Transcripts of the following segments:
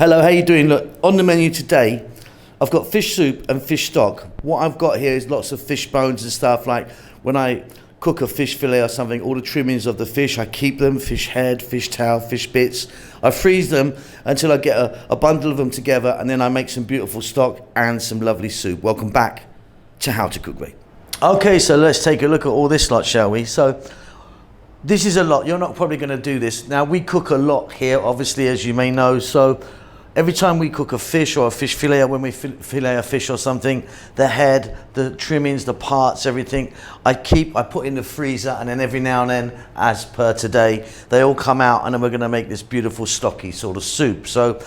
Hello, how you doing? Look, on the menu today, I've got fish soup and fish stock. What I've got here is lots of fish bones and stuff. Like when I cook a fish fillet or something, all the trimmings of the fish, I keep them, fish head, fish tail, fish bits. I freeze them until I get a bundle of them together, and then I make some beautiful stock and some lovely soup. Welcome back to How to Cook Great. Okay, so let's take a look at all this lot, shall we? So this is a lot. You're not probably going to do this. Now, we cook a lot here, obviously, as you may know. So every time we cook a fish or a fish fillet, or when we fillet a fish or something, the head, the trimmings, the parts, everything, I put in the freezer, and then every now and then, as per today, they all come out, and then we're going to make this beautiful stocky sort of soup. So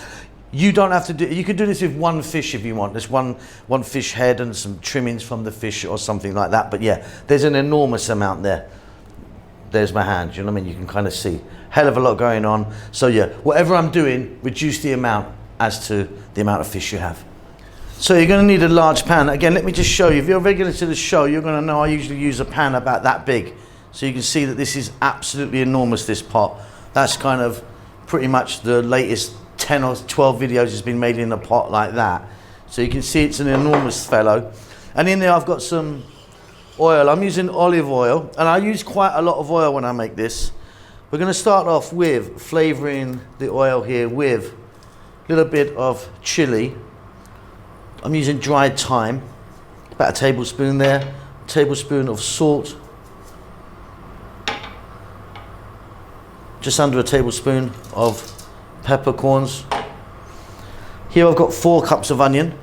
you don't have to do, you could do this with one fish if you want. There's one fish head and some trimmings from the fish or something like that. But yeah, there's an enormous amount there. There's my hand, you know what I mean? You can kind of see hell of a lot going on. So yeah, whatever I'm doing, reduce the amount as to the amount of fish you have. So you're going to need a large pan. Again, let me just show you. If you're regular to the show, you're going to know I usually use a pan about that big. So you can see that this is absolutely enormous, this pot. That's kind of pretty much the latest 10 or 12 videos has been made in a pot like that. So you can see it's an enormous fellow. And in there I've got some oil. I'm using olive oil, and I use quite a lot of oil when I make this. We're going to start off with flavoring the oil here with a little bit of chili. I'm using dried thyme, about a tablespoon there, a tablespoon of salt, just under a tablespoon of peppercorns. Here I've got 4 cups of onion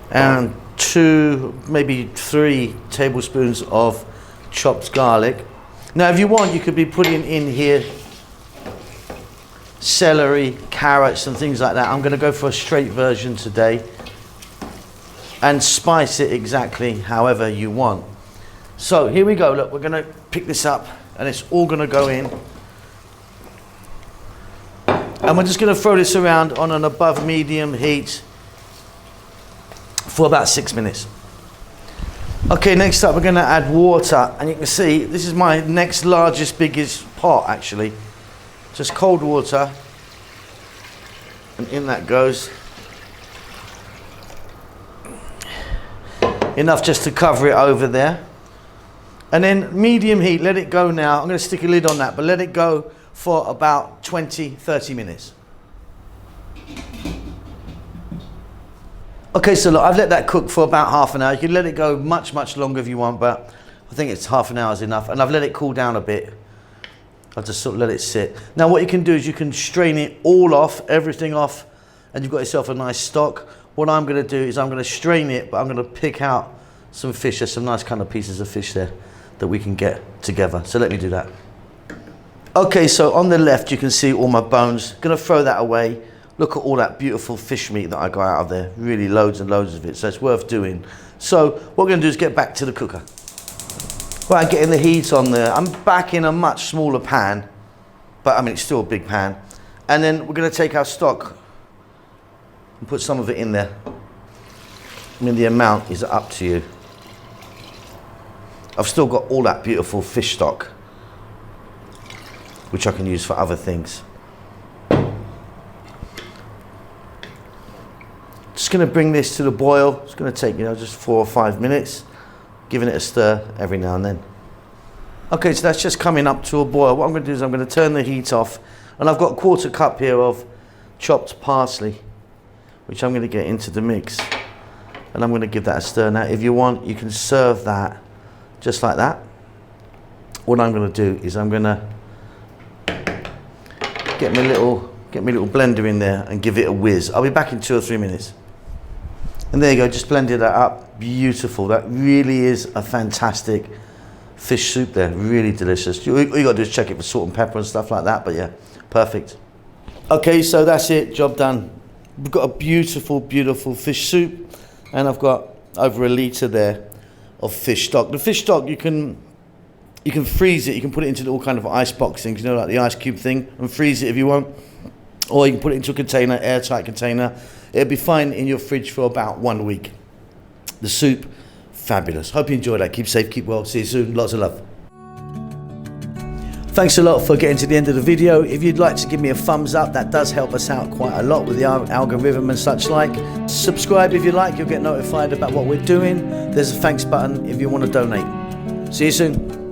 and 2, maybe 3 tablespoons of chopped garlic. Now if you want, you could be putting in here celery, carrots and things like that. I'm going to go for a straight version today and spice it exactly however you want. So here we go. Look, we're going to pick this up and it's all going to go in. And we're just going to throw this around on an above medium heat for about 6 minutes. Okay, next up we're going to add water, and you can see this is my next largest, biggest pot actually. Just cold water, and in that goes. Enough just to cover it over there. And then medium heat, let it go now. I'm going to stick a lid on that, but let it go for about 20-30 minutes. Okay, so look, I've let that cook for about half an hour. You can let it go much, much longer if you want, but I think it's half an hour is enough. And I've let it cool down a bit. I'll just sort of let it sit. Now what you can do is you can strain it all off, everything off, and you've got yourself a nice stock. What I'm going to do is I'm going to strain it, but I'm going to pick out some fish. There's some nice kind of pieces of fish there that we can get together. So let me do that. Okay, so on the left you can see all my bones. Going to throw that away. Look at all that beautiful fish meat that I got out of there. Really loads and loads of it, so it's worth doing. So what we're going to do is get back to the cooker. Right, getting the heat on there. I'm back in a much smaller pan, but I mean it's still a big pan. And then we're going to take our stock and put some of it in there. I mean the amount is up to you. I've still got all that beautiful fish stock, which I can use for other things. Just going to bring this to the boil. It's going to take, just 4 or 5 minutes, giving it a stir every now and then. Okay, so that's just coming up to a boil. What I'm going to do is I'm going to turn the heat off, and I've got a 1/4 cup here of chopped parsley, which I'm going to get into the mix, and I'm going to give that a stir. Now, if you want, you can serve that just like that. What I'm going to do is I'm going to get my little blender in there and give it a whiz. I'll be back in 2 or 3 minutes. And there you go, just blended that up. Beautiful. That really is a fantastic fish soup there. Really delicious. All you got to do is check it for salt and pepper and stuff like that, but yeah, perfect. Okay, so that's it, job done. We've got a beautiful, beautiful fish soup, and I've got over 1 litre there of fish stock. The fish stock, you can freeze it. You can put it into all kind of ice box things, like the ice cube thing, and freeze it if you want. Or you can put it into a container, airtight container. It'll be fine in your fridge for about 1 week. The soup, fabulous. Hope you enjoyed that. Keep safe, keep well. See you soon. Lots of love. Thanks a lot for getting to the end of the video. If you'd like to give me a thumbs up, that does help us out quite a lot with the algorithm and such like. Subscribe if you like, you'll get notified about what we're doing. There's a thanks button if you want to donate. See you soon.